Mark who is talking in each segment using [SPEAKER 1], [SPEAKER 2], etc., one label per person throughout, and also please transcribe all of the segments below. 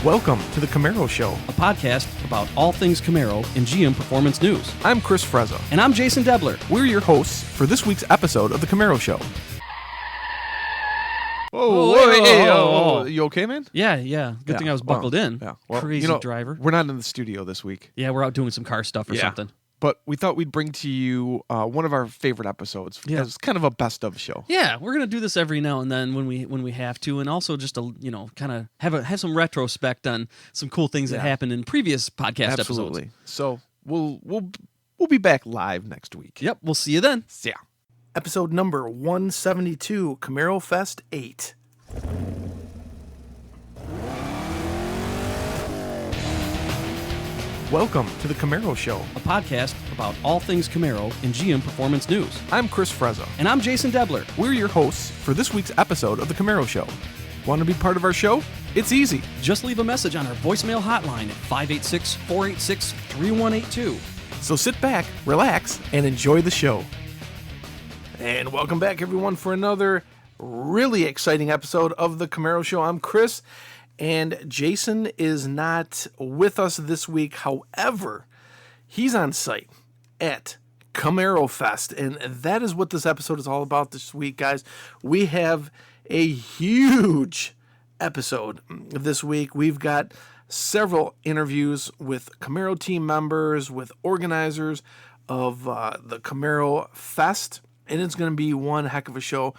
[SPEAKER 1] Welcome to the Camaro Show,
[SPEAKER 2] a podcast about all things Camaro and GM performance news.
[SPEAKER 1] I'm Chris Frezza.
[SPEAKER 2] And I'm Jason Debler.
[SPEAKER 1] We're your hosts for this week's episode of the Camaro Show. Whoa. You okay, man?
[SPEAKER 2] Yeah. Good thing I was buckled in.
[SPEAKER 1] Yeah.
[SPEAKER 2] Crazy driver.
[SPEAKER 1] We're not in the studio this week.
[SPEAKER 2] Yeah, we're out doing some car stuff or something.
[SPEAKER 1] But we thought we'd bring to you one of our favorite episodes. Yeah. It's kind of a best of show.
[SPEAKER 2] Yeah, we're gonna do this every now and then when we have to, and also just to kind of have some retrospect on some cool things that happened in previous podcast
[SPEAKER 1] Absolutely.
[SPEAKER 2] episodes.
[SPEAKER 1] So we'll be back live next week.
[SPEAKER 2] Yep, we'll see you then.
[SPEAKER 1] See ya.
[SPEAKER 3] Episode number 172, CamaroFest VIII.
[SPEAKER 1] Welcome to the Camaro Show,
[SPEAKER 2] a podcast about all things Camaro and GM performance news.
[SPEAKER 1] I'm Chris Frezza.
[SPEAKER 2] And I'm Jason Debler.
[SPEAKER 1] We're your hosts for this week's episode of the Camaro Show. Want to be part of our show? It's easy.
[SPEAKER 2] Just leave a message on our voicemail hotline at 586-486-3182.
[SPEAKER 1] So sit back, relax, and enjoy the show.
[SPEAKER 3] And welcome back, everyone, for another really exciting episode of the Camaro Show. I'm Chris, and Jason is not with us this week. However, he's on site at CamaroFest, and that is what this episode is all about this week, guys. We have a huge episode this week. We've got several interviews with Camaro team members, with organizers of the Camaro Fest, and it's going to be one heck of a show.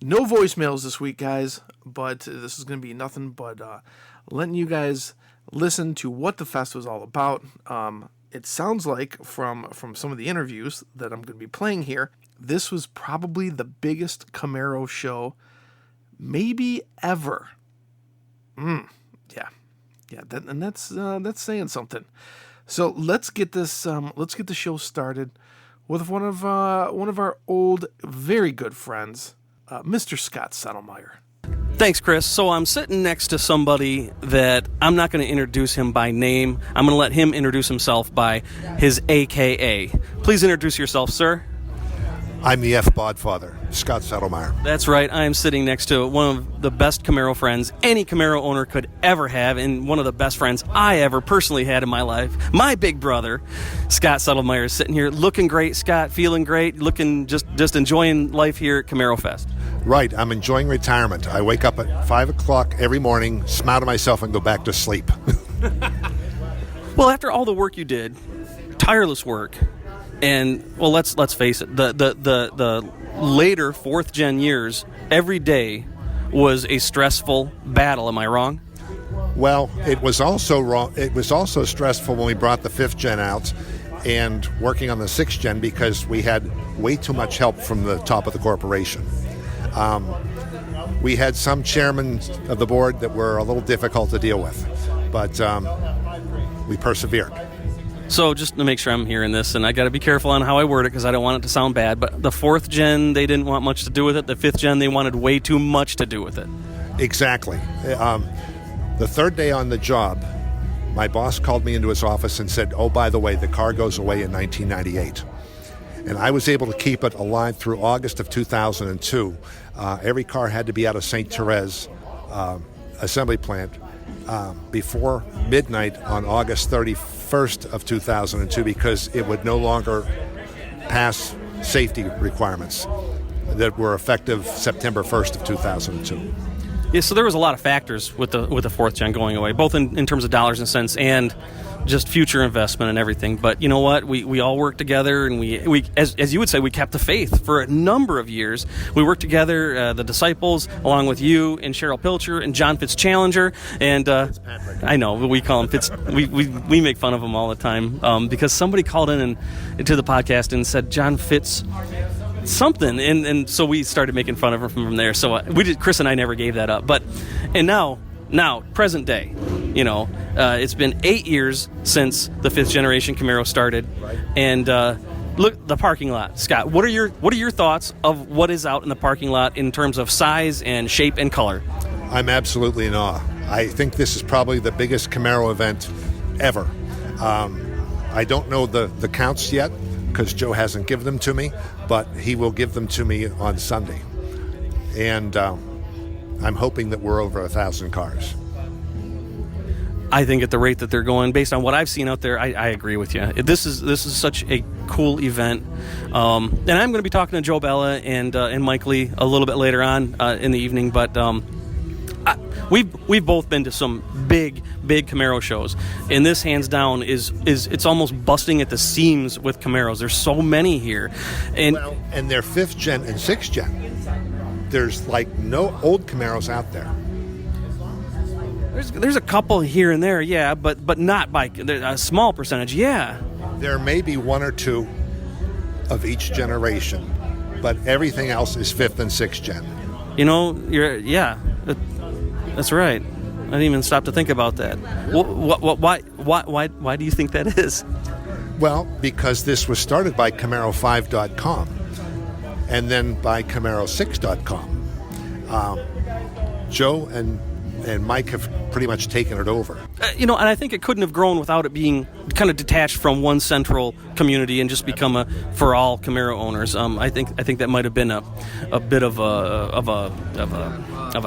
[SPEAKER 3] No voicemails this week, guys, but this is going to be nothing but letting you guys listen to what the fest was all about. It sounds like from some of the interviews that I'm going to be playing here, this was probably the biggest Camaro show maybe ever. That's saying something. So let's get this. Let's get the show started with one of our old, very good friends, Mr. Scott Settlemire.
[SPEAKER 2] Thanks, Chris. So I'm sitting next to somebody that I'm not going to introduce him by name. I'm going to let him introduce himself by his AKA. Please introduce yourself, sir.
[SPEAKER 4] I'm the Fbodfather, Scott Settlemire.
[SPEAKER 2] That's right. I am sitting next to one of the best Camaro friends any Camaro owner could ever have, and one of the best friends I ever personally had in my life. My big brother, Scott Settlemire, is sitting here looking great. Scott, feeling great, looking just enjoying life here at CamaroFest.
[SPEAKER 4] Right. I'm enjoying retirement. I wake up at 5 o'clock every morning, smile to myself, and go back to sleep.
[SPEAKER 2] Well, after all the work you did, tireless work, and, well, let's face it, the later fourth-gen years, every day was a stressful battle. Am I wrong?
[SPEAKER 4] Well, it was also wrong. It was also stressful when we brought the fifth gen out and working on the sixth gen because we had way too much help from the top of the corporation. We had some chairmen of the board that were a little difficult to deal with, but we persevered.
[SPEAKER 2] So just to make sure I'm hearing this, and I got to be careful on how I word it because I don't want it to sound bad, but the fourth gen, they didn't want much to do with it. The fifth gen, they wanted way too much to do with it.
[SPEAKER 4] Exactly. The third day on the job, my boss called me into his office and said, oh, by the way, the car goes away in 1998. And I was able to keep it alive through August of 2002. Every car had to be out of St. Therese assembly plant before midnight on August 31st of 2002 because it would no longer pass safety requirements that were effective September 1st of 2002.
[SPEAKER 2] Yeah, so there was a lot of factors with the fourth gen going away, both in terms of dollars and cents and just future investment and everything. But you know what? We all worked together, and we as you would say, we kept the faith for a number of years. We worked together, the disciples, along with you and Cheryl Pilcher and John Fitzchallenger, and I know we call him Fitz. We make fun of him all the time because somebody called in to the podcast and said John Fitz something, and so we started making fun of him from there. So Chris and I never gave that up. And now present day, it's been 8 years since the fifth generation Camaro started, and look, the parking lot. Scott, what are your thoughts of what is out in the parking lot in terms of size and shape and color?
[SPEAKER 4] I'm absolutely in awe. I think this is probably the biggest Camaro event ever. I don't know the counts yet because Joe hasn't given them to me, but he will give them to me on Sunday. And I'm hoping that we're over 1,000 cars.
[SPEAKER 2] I think at the rate that they're going, based on what I've seen out there, I agree with you. This is such a cool event, and I'm going to be talking to Joe Bella and Mike Lee a little bit later on in the evening. But we've both been to some big Camaro shows, and this hands down is it's almost busting at the seams with Camaros. There's so many here, and
[SPEAKER 4] they're 5th gen and 6th gen. There's like no old Camaros out there.
[SPEAKER 2] There's a couple here and there, yeah, but not by a small percentage, yeah.
[SPEAKER 4] There may be 1 or 2 of each generation, but everything else is 5th and 6th gen.
[SPEAKER 2] You know, that's right. I didn't even stop to think about that. Why do you think that is?
[SPEAKER 4] Well, because this was started by CamaroFive.com and then by CamaroSix.com. Joe and Mike have pretty much taken it over.
[SPEAKER 2] And I think it couldn't have grown without it being kind of detached from one central community and just become a for all Camaro owners. I think that might have been a bit of a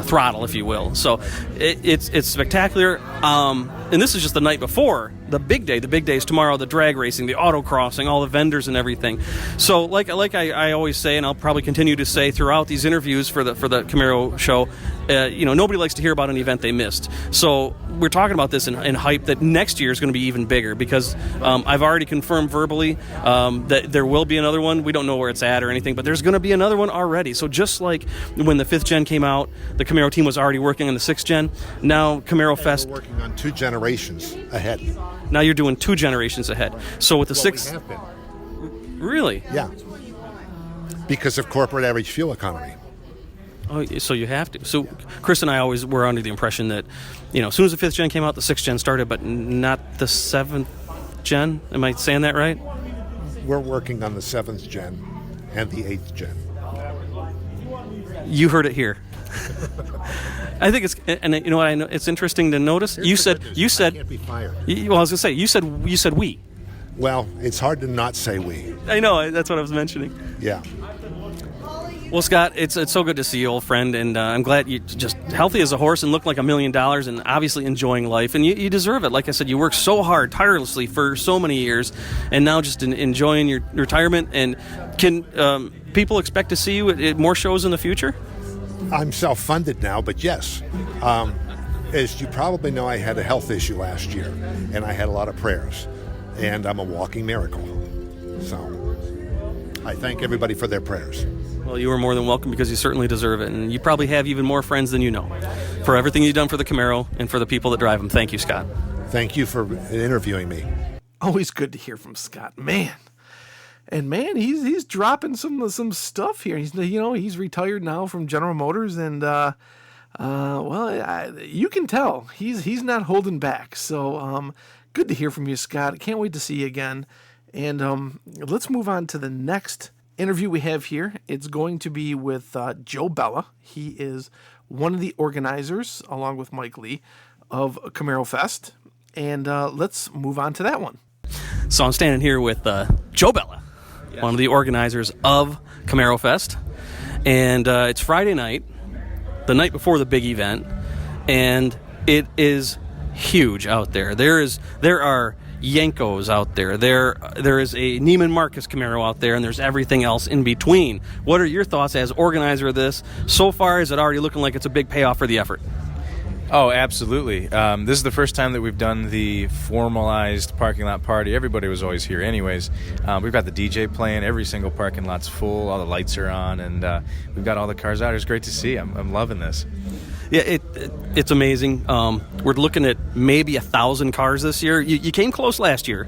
[SPEAKER 2] throttle, if you will. So it's spectacular. And this is just the night before the big day. The big day is tomorrow. The drag racing, the autocrossing, all the vendors and everything. So like I always say, and I'll probably continue to say throughout these interviews for the Camaro show, nobody likes to hear about an event they missed. So we're talking about this in hype that next year is going to be even bigger, because I've already confirmed verbally that there will be another one. We don't know where it's at or anything, but there's going to be another one already. So just like when the 5th gen came out, the Camaro team was already working on the 6th gen. Now CamaroFest,
[SPEAKER 4] we're working on 2 generations ahead.
[SPEAKER 2] Now you're doing 2 generations ahead. So with the 6th,
[SPEAKER 4] we have been.
[SPEAKER 2] Really?
[SPEAKER 4] Yeah. Because of corporate average fuel economy.
[SPEAKER 2] Oh, so you have to. So Chris and I always were under the impression that, as soon as the 5th gen came out, the 6th gen started, but not the 7th gen. Am I saying that right?
[SPEAKER 4] We're working on the 7th gen and the 8th gen.
[SPEAKER 2] You heard it here. I think it's, and you know what? I know it's interesting to notice. You said
[SPEAKER 4] I can't be fired.
[SPEAKER 2] Well, I was gonna say you said we.
[SPEAKER 4] Well, it's hard to not say we.
[SPEAKER 2] I know. That's what I was mentioning.
[SPEAKER 4] Yeah.
[SPEAKER 2] Well, Scott, it's so good to see you, old friend, and I'm glad you're just healthy as a horse and look like $1 million and obviously enjoying life, and you deserve it. Like I said, you worked so hard, tirelessly for so many years, and now just enjoying your retirement. And can people expect to see you at more shows in the future?
[SPEAKER 4] I'm self-funded now, but yes. As you probably know, I had a health issue last year, and I had a lot of prayers, and I'm a walking miracle. So I thank everybody for their prayers.
[SPEAKER 2] Well, you are more than welcome, because you certainly deserve it, and you probably have even more friends than you know. For everything you've done for the Camaro and for the people that drive them, thank you, Scott.
[SPEAKER 4] Thank you for interviewing me.
[SPEAKER 3] Always good to hear from Scott, man. And man, he's dropping some stuff here. He's retired now from General Motors, and you can tell he's not holding back. So good to hear from you, Scott. I can't wait to see you again. And let's move on to the next interview we have here. It's going to be with Joe Bella. He is one of the organizers, along with Mike Lee, of CamaroFest. And let's move on to that one.
[SPEAKER 2] So I'm standing here with Joe Bella, one of the organizers of CamaroFest. And it's Friday night, the night before the big event, and it is huge out there. There are Yankos out there. There is a Neiman Marcus Camaro out there, and there's everything else in between. What are your thoughts as organizer of this? So far, is it already looking like it's a big payoff for the effort?
[SPEAKER 5] Oh, absolutely. This is the first time that we've done the formalized parking lot party. Everybody was always here anyways. We've got the DJ playing. Every single parking lot's full. All the lights are on, and we've got all the cars out. It's great to see. I'm loving this.
[SPEAKER 2] Yeah, it's amazing. We're looking at maybe 1,000 cars this year. You came close last year.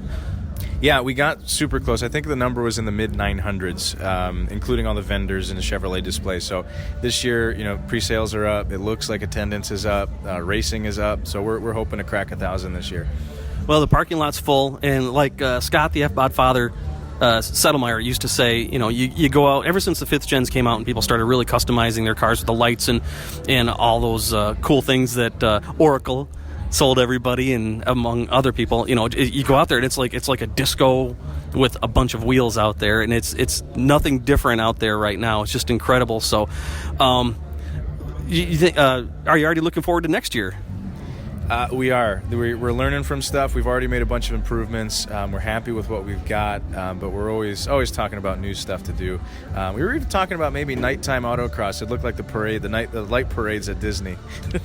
[SPEAKER 5] Yeah, we got super close. I think the number was in the mid-900s, including all the vendors and the Chevrolet display. So this year, pre-sales are up. It looks like attendance is up. Racing is up. So we're hoping to crack 1,000 this year.
[SPEAKER 2] Well, the parking lot's full, and like Scott, the Fbodfather, Settlemire used to say, you go out, ever since the 5th gens came out and people started really customizing their cars with the lights and all those cool things that Oracle sold everybody, and among other people, you go out there and it's like a disco with a bunch of wheels out there, and it's nothing different out there right now. It's just incredible. So, you think, are you already looking forward to next year?
[SPEAKER 5] We are. We're learning from stuff. We've already made a bunch of improvements. We're happy with what we've got, but we're always talking about new stuff to do. We were even talking about maybe nighttime autocross. It looked like the light parades at Disney.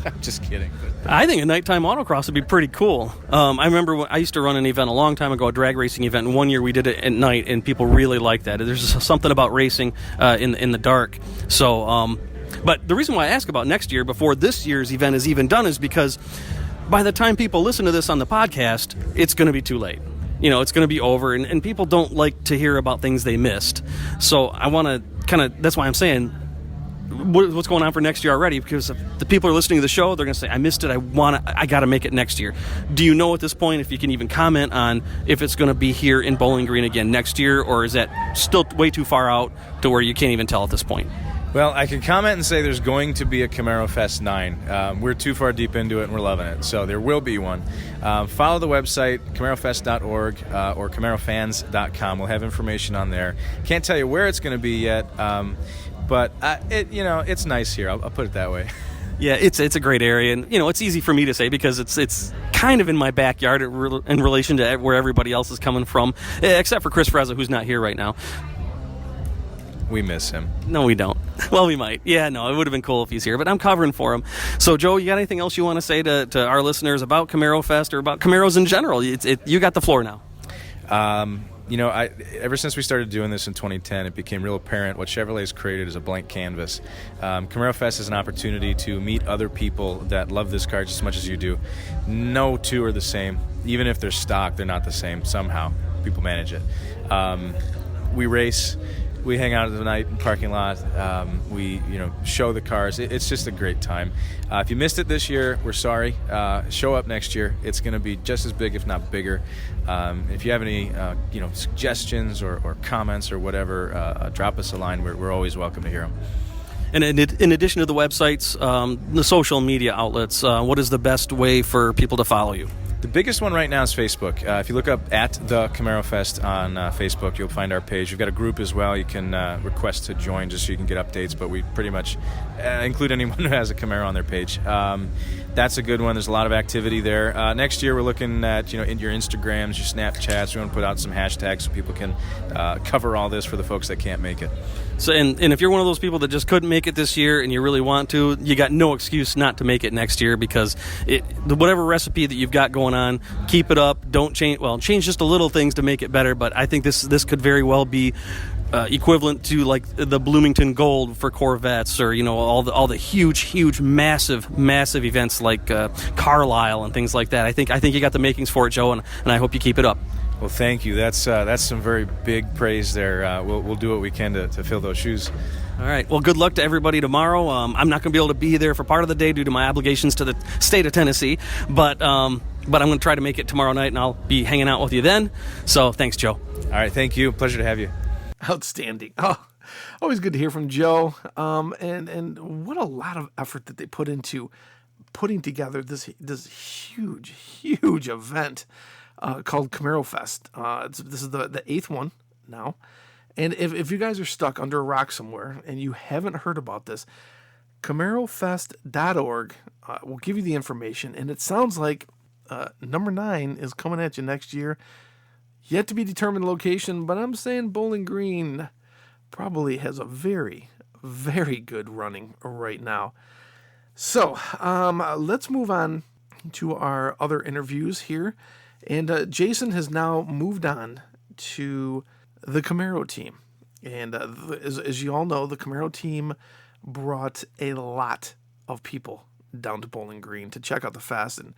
[SPEAKER 5] I'm just kidding. But.
[SPEAKER 2] I think a nighttime autocross would be pretty cool. I remember when I used to run an event a long time ago, a drag racing event, and one year we did it at night, and people really liked that. There's something about racing in the dark. So, but the reason why I ask about next year before this year's event is even done is because by the time people listen to this on the podcast, it's going to be too late. It's going to be over, and people don't like to hear about things they missed. So I want to that's why I'm saying, what's going on for next year already? Because if the people are listening to the show, they're going to say, I missed it, I got to make it next year. Do you know at this point if you can even comment on if it's going to be here in Bowling Green again next year, or is that still way too far out to where you can't even tell at this point?
[SPEAKER 5] Well, I can comment and say there's going to be a CamaroFest VIII. We're too far deep into it, and we're loving it. So there will be one. Follow the website, CamaroFest.org or CamaroFans.com. We'll have information on there. Can't tell you where it's going to be yet, but it's nice here. I'll put it that way.
[SPEAKER 2] Yeah, it's a great area, and it's easy for me to say because it's kind of in my backyard in relation to where everybody else is coming from, except for Chris Frezza, who's not here right now.
[SPEAKER 5] We miss him.
[SPEAKER 2] No, we don't. Well, we might. Yeah, no, it would have been cool if he's here, but I'm covering for him. So, Joe, you got anything else you want to say to our listeners about CamaroFest or about Camaros in general? You got the floor now.
[SPEAKER 5] Ever since we started doing this in 2010, it became real apparent what Chevrolet's created is a blank canvas. CamaroFest is an opportunity to meet other people that love this car just as much as you do. No two are the same. Even if they're stock, they're not the same. Somehow, people manage it. We race. We hang out at the night in the parking lot. We show the cars. It's just a great time. If you missed it this year, we're sorry. Show up next year. It's going to be just as big, if not bigger. If you have any suggestions or comments or whatever, drop us a line. We're always welcome to hear them.
[SPEAKER 2] And in addition to the websites, the social media outlets, what is the best way for people to follow you?
[SPEAKER 5] The biggest one right now is Facebook. If you look up at the CamaroFest on Facebook, you'll find our page. We've got a group as well. You can request to join just so you can get updates, but we pretty much include anyone who has a Camaro on their page. That's a good one. There's a lot of activity there. Next year, we're looking at in your Instagrams, your Snapchats. We want to put out some hashtags so people can cover all this for the folks that can't make it.
[SPEAKER 2] So, and if you're one of those people that just couldn't make it this year and you really want to, you got no excuse not to make it next year because whatever recipe that you've got going on, keep it up. Don't change. Well, change just a little things to make it better. But I think this could very well be equivalent to like the Bloomington Gold for Corvettes, or all the huge, massive events like Carlisle and things like that. I think you got the makings for it, Joe, and I hope you keep it up.
[SPEAKER 5] Well, thank you. That's some very big praise there. We'll do what we can to fill those shoes.
[SPEAKER 2] All right. Well, good luck to everybody tomorrow. I'm not going to be able to be there for part of the day due to my obligations to the state of Tennessee, but I'm going to try to make it tomorrow night, and I'll be hanging out with you then. So thanks, Joe.
[SPEAKER 5] All right. Thank you. Pleasure to have you.
[SPEAKER 3] Outstanding. Oh, always good to hear from Joe. And what a lot of effort that they put into putting together this huge event called CamaroFest. This is the 8th one now. And if you guys are stuck under a rock somewhere and you haven't heard about this, CamaroFest.org will give you the information. And it sounds like number 9 is coming at you next year. Yet to be determined location, but I'm saying Bowling Green probably has a very, very good running right now. So let's move on to our other interviews here. And Jason has now moved on to the Camaro team. And as you all know, the Camaro team brought a lot of people down to Bowling Green to check out the fest and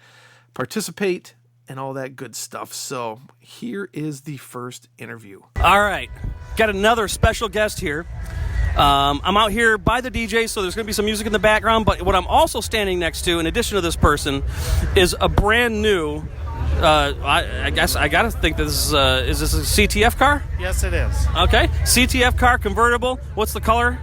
[SPEAKER 3] participate and all that good stuff. So here is the first interview.
[SPEAKER 2] All right. Got another special guest here. I'm out here by the DJ, so there's going to be some music in the background. But what I'm also standing next to, in addition to this person, is a brand new, I guess I got to think this is this a CTF car?
[SPEAKER 6] Yes, it is.
[SPEAKER 2] Okay. CTF car, convertible. What's the color?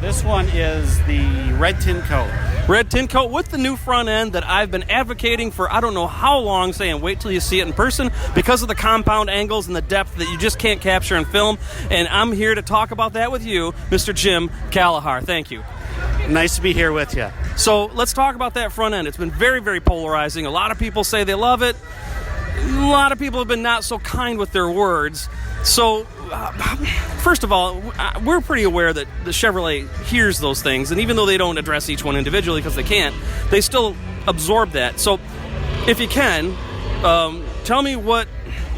[SPEAKER 6] This one is the red tin coat.
[SPEAKER 2] Red tin coat with the new front end that I've been advocating for I don't know how long, saying wait till you see it in person because of the compound angles and the depth that you just can't capture in film. And I'm here to talk about that with you, Mr. Jim Kalahar. Thank you.
[SPEAKER 6] Nice to be here with you.
[SPEAKER 2] So let's talk about that front end. It's been very, very polarizing. A lot of people say they love it. A lot of people have been not so kind with their words. So, first of all, we're pretty aware that the Chevrolet hears those things, and even though they don't address each one individually because they can't, they still absorb that. So, if you can, tell me what,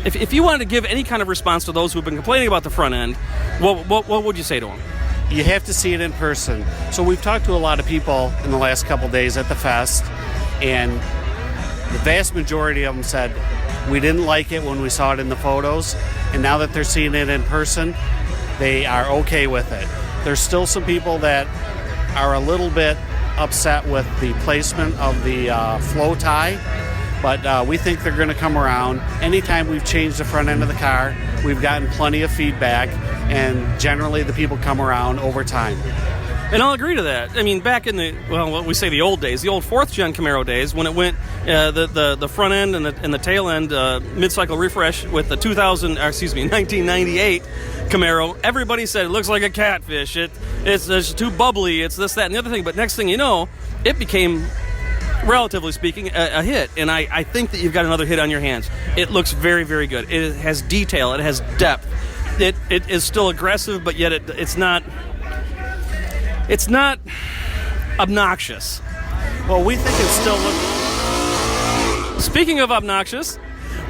[SPEAKER 2] if you wanted to give any kind of response to those who've been complaining about the front end, what would you say to them?
[SPEAKER 6] You have to see it in person. So we've talked to a lot of people in the last couple days at the fest, and the vast majority of them said, we didn't like it when we saw it in the photos, and now that they're seeing it in person, they are okay with it. There's still some people that are a little bit upset with the placement of the flow tie, but we think they're going to come around. Anytime we've changed the front end of the car, we've gotten plenty of feedback, and generally the people come around over time.
[SPEAKER 2] And I'll agree to that. I mean, back in what we say the old days, the old 4th gen Camaro days, when it went the front end and the tail end mid-cycle refresh with the 1998 Camaro, everybody said it looks like a catfish. It's too bubbly. It's this, that, and the other thing. But next thing you know, it became, relatively speaking, a hit. And I think that you've got another hit on your hands. It looks very, very good. It has detail. It has depth. It is still aggressive, but yet it's not. It's not obnoxious.
[SPEAKER 6] Well, we think it still looks...
[SPEAKER 2] Speaking of obnoxious,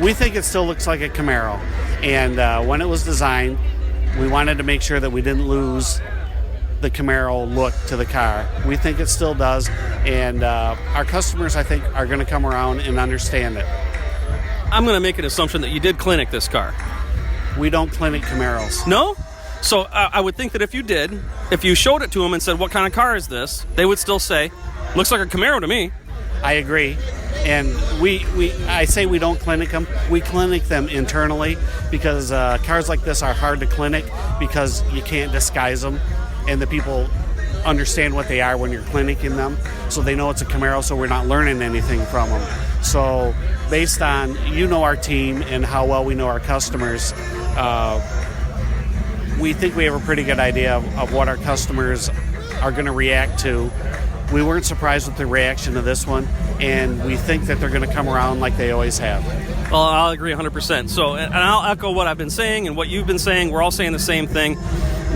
[SPEAKER 6] we think it still looks like a Camaro. And when it was designed, we wanted to make sure that we didn't lose the Camaro look to the car. We think it still does, and our customers, I think, are going to come around and understand it.
[SPEAKER 2] I'm going to make an assumption that you did clinic this car.
[SPEAKER 6] We don't clinic Camaros.
[SPEAKER 2] No? So I would think that if you did, if you showed it to them and said, what kind of car is this? They would still say, looks like a Camaro to me.
[SPEAKER 6] I agree. And I say we don't clinic them. We clinic them internally because cars like this are hard to clinic because you can't disguise them. And the people understand what they are when you're clinicking them. So they know it's a Camaro, so we're not learning anything from them. So based on, our team and how well we know our customers, we think we have a pretty good idea of what our customers are going to react to. We weren't surprised with the reaction to this one, and we think that they're going to come around like they always have.
[SPEAKER 2] Well, I'll agree 100%. So, and I'll echo what I've been saying and what you've been saying. We're all saying the same thing.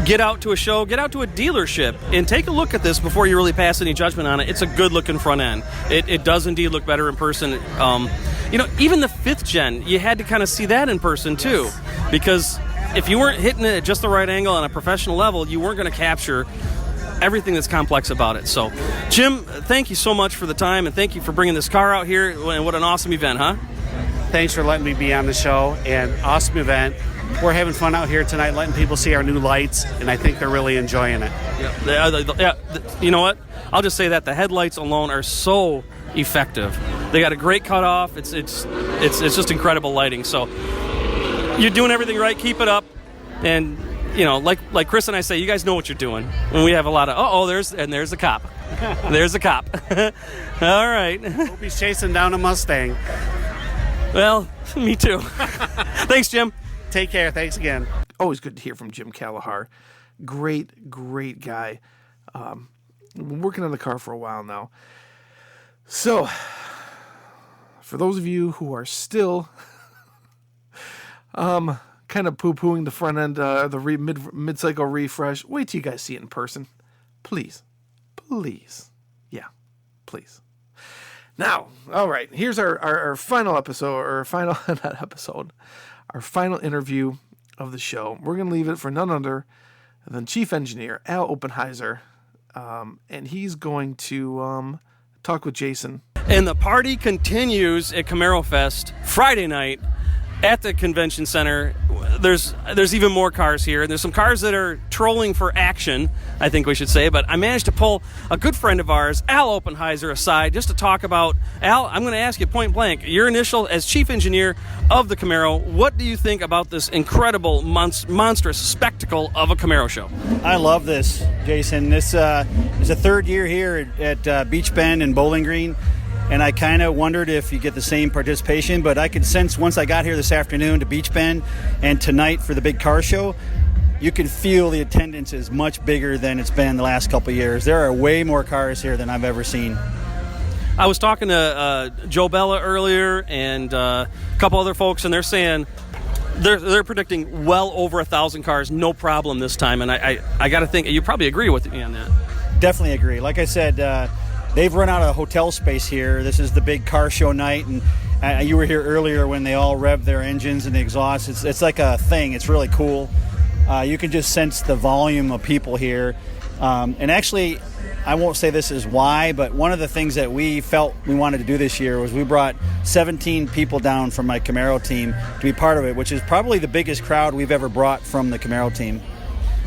[SPEAKER 2] Get out to a show, get out to a dealership, and take a look at this before you really pass any judgment on it. It's a good-looking front end. It does indeed look better in person. Even the 5th gen, you had to kind of see that in person, too, because if you weren't hitting it at just the right angle on a professional level, you weren't going to capture everything that's complex about it. So, Jim, thank you so much for the time, and thank you for bringing this car out here. And what an awesome event, huh?
[SPEAKER 6] Thanks for letting me be on the show, and awesome event. We're having fun out here tonight, letting people see our new lights, and I think they're really enjoying it.
[SPEAKER 2] Yeah. You know what? I'll just say that the headlights alone are so effective. They got a great cutoff. It's just incredible lighting. So you're doing everything right. Keep it up, and like Chris and I say, you guys know what you're doing. And we have a lot of there's the cop. There's the cop. All right.
[SPEAKER 6] Hope he's chasing down a Mustang.
[SPEAKER 2] Well, me too. Thanks, Jim.
[SPEAKER 6] Take care. Thanks again.
[SPEAKER 3] Always good to hear from Jim Kalahar. Great guy. Been working on the car for a while now. So, for those of you who are still kind of poo-pooing the front end, the mid-cycle refresh, wait till you guys see it in person. Please. Yeah, please. Now, all right, here's our final episode, or our final interview of the show. We're going to leave it for none other than Chief Engineer Al Oppenheiser, and he's going to talk with Jason.
[SPEAKER 2] And the party continues at CamaroFest Friday night at the convention center. There's even more cars here, and there's some cars that are trolling for action, I think we should say, but I managed to pull a good friend of ours, Al Oppenheiser, aside just to talk about, Al, I'm going to ask you point blank, your initial as chief engineer of the Camaro, what do you think about this incredible, monstrous spectacle of a Camaro show?
[SPEAKER 7] I love this, Jason. This is the third year here at Beach Bend and Bowling Green. And I kind of wondered if you get the same participation, but I could sense once I got here this afternoon to Beach Bend and tonight for the big car show, you can feel the attendance is much bigger than it's been the last couple of years. There are way more cars here than I've ever seen.
[SPEAKER 2] I was talking to Joe Bella earlier and a couple other folks, and they're saying they're predicting well over 1,000 cars, no problem this time. And I got to think, you probably agree with me on that.
[SPEAKER 7] Definitely agree. Like I said, they've run out of hotel space here. This is the big car show night, and you were here earlier when they all rev their engines and the exhaust. It's like a thing. It's really cool. You can just sense the volume of people here. And actually, I won't say this is why, but one of the things that we felt we wanted to do this year was we brought 17 people down from my Camaro team to be part of it, which is probably the biggest crowd we've ever brought from the Camaro team.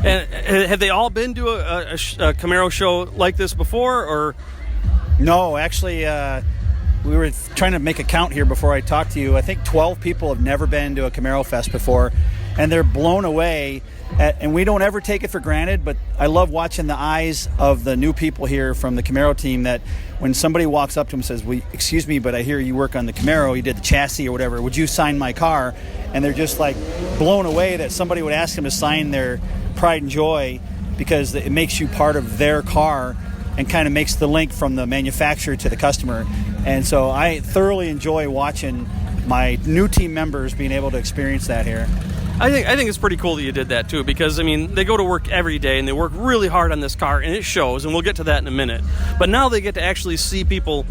[SPEAKER 2] And have they all been to a Camaro show like this before, or?
[SPEAKER 7] No, actually, we were trying to make a count here before I talked to you. I think 12 people have never been to a CamaroFest before, and they're blown away. And we don't ever take it for granted, but I love watching the eyes of the new people here from the Camaro team that when somebody walks up to them and says, well, excuse me, but I hear you work on the Camaro, you did the chassis or whatever, would you sign my car? And they're just like blown away that somebody would ask them to sign their pride and joy because it makes you part of their car and kind of makes the link from the manufacturer to the customer. And so I thoroughly enjoy watching my new team members being able to experience that here.
[SPEAKER 2] I think it's pretty cool that you did that too, because I mean they go to work every day and they work really hard on this car, and it shows, and we'll get to that in a minute. But now they get to actually see people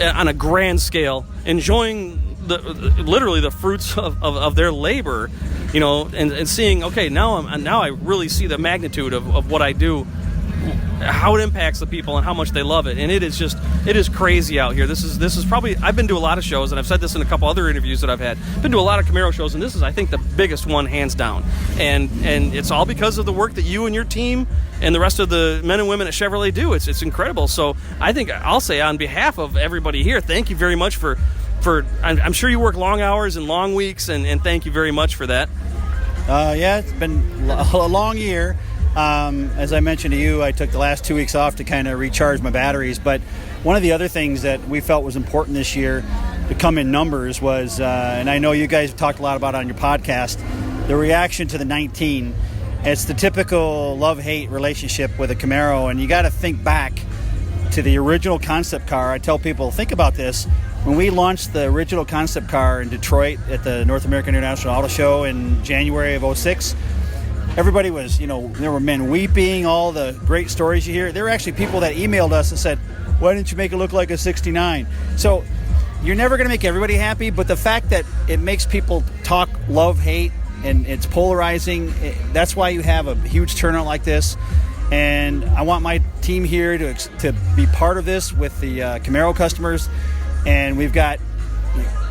[SPEAKER 2] on a grand scale enjoying literally the fruits of their labor, you know, and seeing, okay, now I really see the magnitude of what I do, how it impacts the people and how much they love it. And it is crazy out here. This is probably, I've been to a lot of shows, and I've said this in a couple other interviews that I've had, been to a lot of Camaro shows, and this is, I think, the biggest one hands down. And it's all because of the work that you and your team and the rest of the men and women at Chevrolet do. It's incredible. So I think I'll say on behalf of everybody here, thank you very much for I'm sure you work long hours and long weeks, and thank you very much for that.
[SPEAKER 7] Yeah, it's been a long year. As I mentioned to you, I took the last 2 weeks off to kind of recharge my batteries. But one of the other things that we felt was important this year to come in numbers was, and I know you guys have talked a lot about it on your podcast, the reaction to the 19. It's the typical love-hate relationship with a Camaro, and you got to think back to the original concept car. I tell people, think about this. When we launched the original concept car in Detroit at the North American International Auto Show in January of 2006, everybody was, there were men weeping, all the great stories you hear. There were actually people that emailed us and said, why didn't you make it look like a 69? So you're never going to make everybody happy, but the fact that it makes people talk love, hate, and it's polarizing, that's why you have a huge turnout like this. And I want my team here to be part of this with the Camaro customers. And we've got,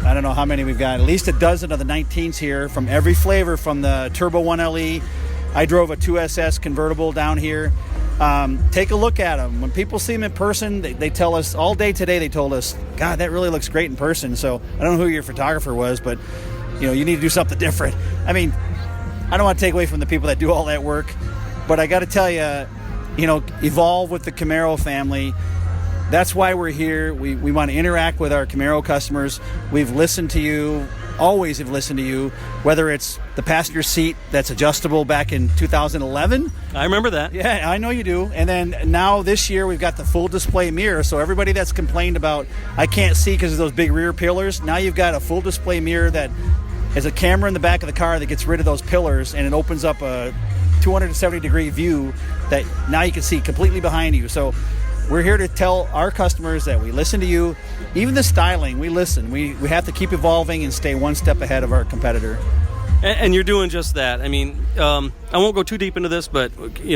[SPEAKER 7] I don't know how many we've got, at least a dozen of the 19s here from every flavor, from the Turbo 1LE. I drove a 2SS convertible down here. Take a look at them. When people see them in person, they tell us, all day today they told us, God, that really looks great in person. So I don't know who your photographer was, but you need to do something different. I mean, I don't want to take away from the people that do all that work, but I got to tell you, evolve with the Camaro family. That's why we're here. We want to interact with our Camaro customers. We've listened to you, always have listened to you, whether it's the passenger seat that's adjustable back in 2011.
[SPEAKER 2] I remember that.
[SPEAKER 7] Yeah, I know you do. And then now this year we've got the full display mirror. So everybody that's complained about, I can't see because of those big rear pillars, now you've got a full display mirror that has a camera in the back of the car that gets rid of those pillars, and it opens up a 270-degree view that now you can see completely behind you. So we're here to tell our customers that we listen to you. Even the styling, we listen. We have to keep evolving and stay one step ahead of our competitor.
[SPEAKER 2] And you're doing just that. I mean, I won't go too deep into this, but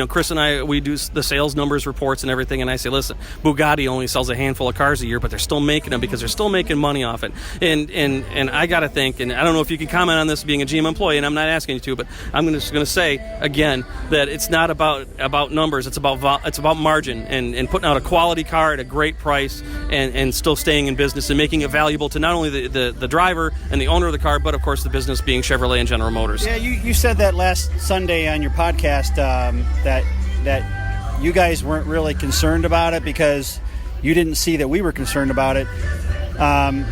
[SPEAKER 2] Chris and I, we do the sales numbers reports and everything, and I say, listen, Bugatti only sells a handful of cars a year, but they're still making them because they're still making money off it. And I got to think, and I don't know if you can comment on this being a GM employee, and I'm not asking you to, but I'm just going to say again that it's not about numbers. It's about margin and putting out a quality car at a great price and still staying in business and making it valuable to not only the driver and the owner of the car, but of course the business being Chevrolet and General Motors.
[SPEAKER 7] Yeah, you said that last Sunday on your podcast that you guys weren't really concerned about it because you didn't see that we were concerned about it. A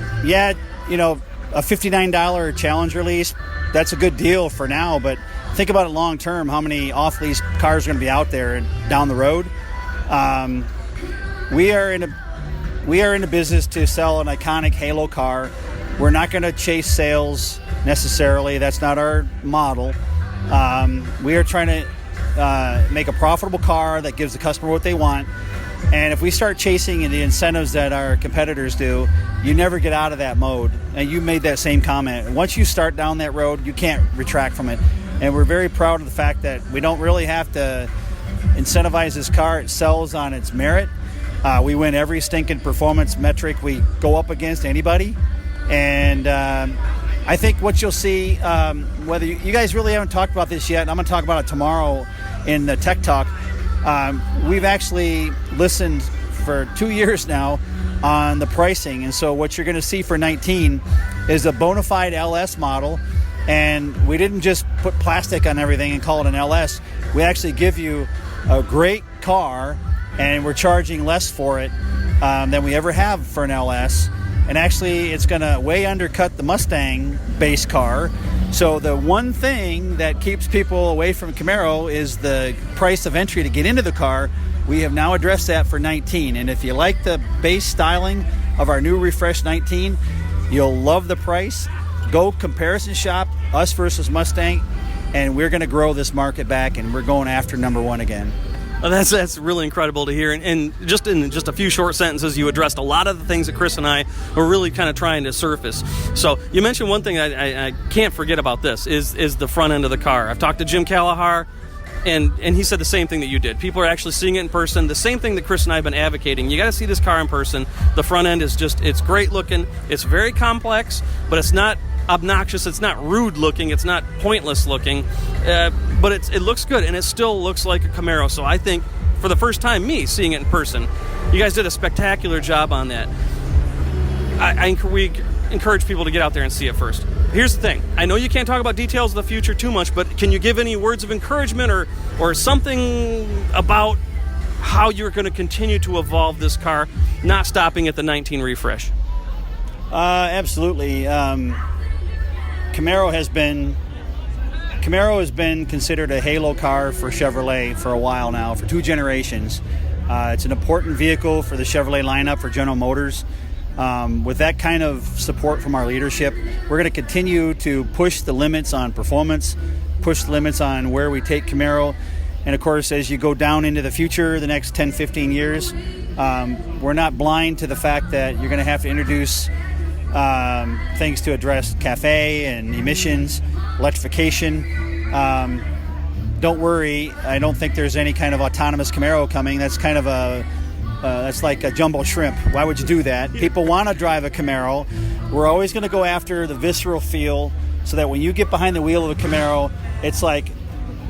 [SPEAKER 7] $59 challenge release, that's a good deal for now, but think about it long term, how many off-lease cars are going to be out there and down the road. We are in the business to sell an iconic halo car. We're not going to chase sales necessarily. That's not our model. We are trying to make a profitable car that gives the customer what they want. And if we start chasing the incentives that our competitors do, you never get out of that mode. And you made that same comment. Once you start down that road, you can't retract from it. And we're very proud of the fact that we don't really have to incentivize this car. It sells on its merit. We win every stinking performance metric we go up against anybody. And I think what you'll see, whether you guys really haven't talked about this yet, and I'm going to talk about it tomorrow in the Tech Talk. We've actually listened for 2 years now on the pricing. And so what you're going to see for 19 is a bona fide LS model. And we didn't just put plastic on everything and call it an LS. We actually give you a great car, and we're charging less for it than we ever have for an LS. And actually, it's going to way undercut the Mustang base car. So the one thing that keeps people away from Camaro is the price of entry to get into the car. We have now addressed that for 19. And if you like the base styling of our new refreshed 19, you'll love the price. Go comparison shop us versus Mustang, and we're going to grow this market back, and we're going after number one again.
[SPEAKER 2] Well, that's really incredible to hear. And just in just a few short sentences, you addressed a lot of the things that Chris and I were really kind of trying to surface. So you mentioned one thing I can't forget about this is the front end of the car. I've talked to Jim Kalahar, and he said the same thing that you did. People are actually seeing it in person. The same thing that Chris and I have been advocating. You got to see this car in person. The front end is it's great looking. It's very complex, but it's not obnoxious, it's not rude looking, it's not pointless looking, but it looks good, and it still looks like a Camaro. So I think, for the first time, me seeing it in person, you guys did a spectacular job on that. We encourage people to get out there and see it first. Here's the thing. I know you can't talk about details of the future too much, but can you give any words of encouragement or something about how you're going to continue to evolve this car, not stopping at the 19 refresh?
[SPEAKER 7] Absolutely. Camaro has been considered a halo car for Chevrolet for a while now, for 2 generations. It's an important vehicle for the Chevrolet lineup for General Motors. With that kind of support from our leadership, we're going to continue to push the limits on performance, push the limits on where we take Camaro. And of course, as you go down into the future, the next 10, 15 years, we're not blind to the fact that you're going to have to introduce things to address CAFE and emissions, electrification. Don't worry, I don't think there's any kind of autonomous Camaro coming. That's kind of that's like a jumbo shrimp. Why would you do that? People want to drive a Camaro. We're always going to go after the visceral feel, so that when you get behind the wheel of a Camaro, it's like,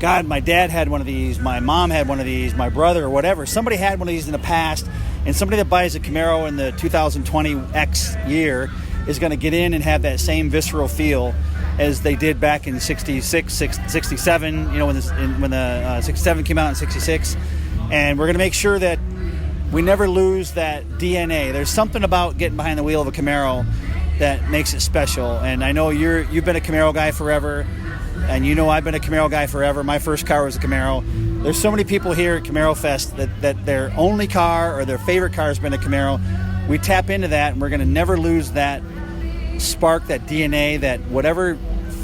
[SPEAKER 7] God, my dad had one of these, my mom had one of these, my brother or whatever. Somebody had one of these in the past, and somebody that buys a Camaro in the 2020 X year is going to get in and have that same visceral feel as they did back in 66, 67, when the 67 came out in 66. And we're going to make sure that we never lose that DNA. There's something about getting behind the wheel of a Camaro that makes it special. And I know you've been a Camaro guy forever, and I've been a Camaro guy forever. My first car was a Camaro. There's so many people here at CamaroFest that their only car or their favorite car has been a Camaro. We tap into that, and we're going to never lose that spark, that DNA, that whatever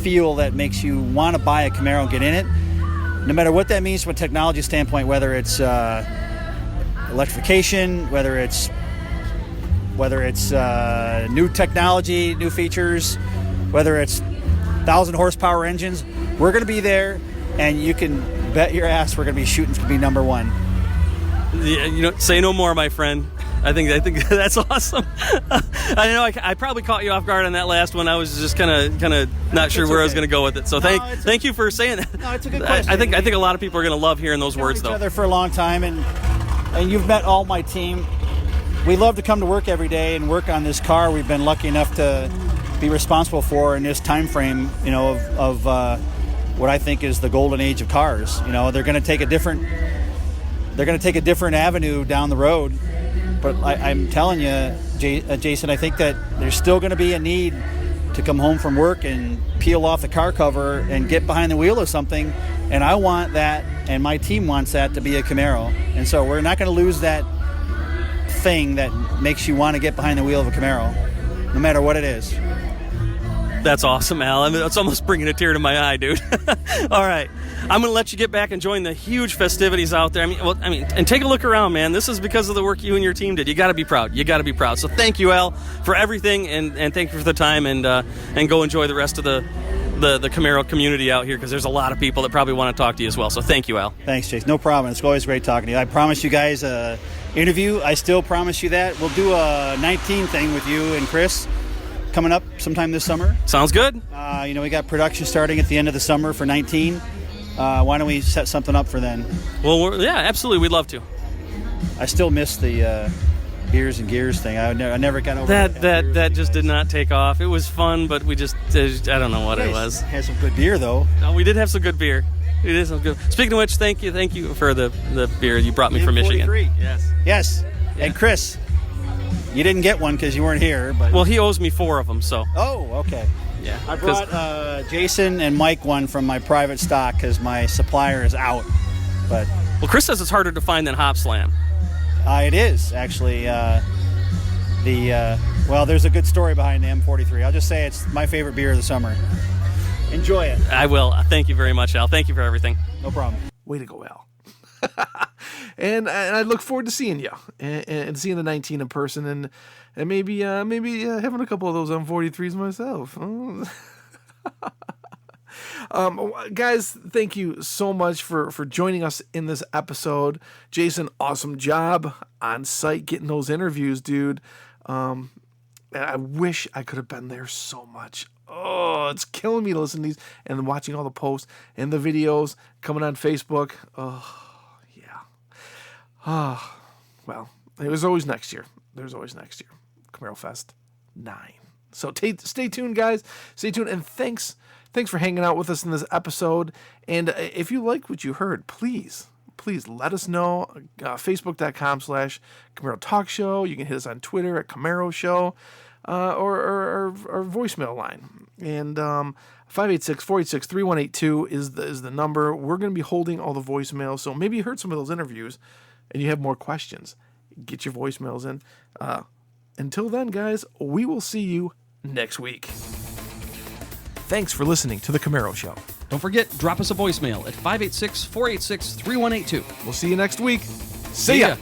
[SPEAKER 7] feel that makes you want to buy a Camaro and get in it, no matter what that means from a technology standpoint, whether it's electrification, whether it's new technology, new features, whether it's 1,000 horsepower engines. We're going to be there, and you can bet your ass we're going to be shooting to be number one.
[SPEAKER 2] Yeah, say no more, my friend. I think that's awesome. I know I probably caught you off guard on that last one. I was just kind of not sure where I was going to go with it. So thank you for saying that.
[SPEAKER 7] No, it's a good question.
[SPEAKER 2] I think a lot of people are going to love hearing those words, though.
[SPEAKER 7] We've known each other for a long time, and you've met all my team. We love to come to work every day and work on this car. We've been lucky enough to be responsible for in this time frame, of what I think is the golden age of cars. They're going to take a different avenue down the road. But I'm telling you, Jason, I think that there's still going to be a need to come home from work and peel off the car cover and get behind the wheel of something. And I want that, and my team wants that to be a Camaro. And so we're not going to lose that thing that makes you want to get behind the wheel of a Camaro, no matter what it is.
[SPEAKER 2] That's awesome, Al. I mean, it's almost bringing a tear to my eye, dude. All right. I'm going to let you get back and join the huge festivities out there. And take a look around, man. This is because of the work you and your team did. You got to be proud. You got to be proud. So thank you, Al, for everything, and thank you for the time, and go enjoy the rest of the Camaro community out here, because there's a lot of people that probably want to talk to you as well. So thank you, Al.
[SPEAKER 7] Thanks, Chase. No problem. It's always great talking to you. I promised you guys an interview. I still promise you that. We'll do a 19 thing with you and Chris coming up sometime this summer.
[SPEAKER 2] Sounds good.
[SPEAKER 7] We got production starting at the end of the summer for 19. Why don't we set something up for then?
[SPEAKER 2] Well, yeah, absolutely. We'd love to.
[SPEAKER 7] I still miss the beers and gears thing. I never got over
[SPEAKER 2] that. That just did not take off. It was fun, but I don't know what it was.
[SPEAKER 7] Had some good beer though.
[SPEAKER 2] No, we did have some good beer. It is some good. Speaking of which, thank you for the beer you brought me from Michigan.
[SPEAKER 7] Yes.
[SPEAKER 2] Yeah.
[SPEAKER 7] And Chris, you didn't get one because you weren't here. But
[SPEAKER 2] well, he owes me 4 of them. So.
[SPEAKER 7] Oh, okay.
[SPEAKER 2] Yeah.
[SPEAKER 7] I brought Jason and Mike one from my private stock because my supplier is out. But
[SPEAKER 2] well, Chris says it's harder to find than Hop Slam.
[SPEAKER 7] It is actually. There's a good story behind the M43. I'll just say it's my favorite beer of the summer. Enjoy it.
[SPEAKER 2] I will. Thank you very mumuch, Al. Thank you for everything.
[SPEAKER 7] No problem.
[SPEAKER 3] Way to go, Al. and I look forward to seeing you and seeing the 19 in person, and maybe having a couple of those M43s myself. Guys, thank you so much for joining us in this episode. Jason, awesome job on site getting those interviews, dude. And I wish I could have been there so much. Oh, it's killing me to listen to these and watching all the posts and the videos coming on Facebook. Oh, yeah. Well, there's always next year. CamaroFest 9. So stay tuned, guys. Stay tuned, and thanks for hanging out with us in this episode. And if you like what you heard, please let us know. Facebook.com/Camaro Talk Show. You can hit us on Twitter at Camaro Show, or voicemail line. And 586-486-3182 is the number. We're going to be holding all the voicemails. So maybe you heard some of those interviews and you have more questions. Get your voicemails in. Until then, guys, we will see you next week. Thanks for listening to The Camaro Show.
[SPEAKER 8] Don't forget, drop us a voicemail at 586-486-3182.
[SPEAKER 3] We'll see you next week. See ya.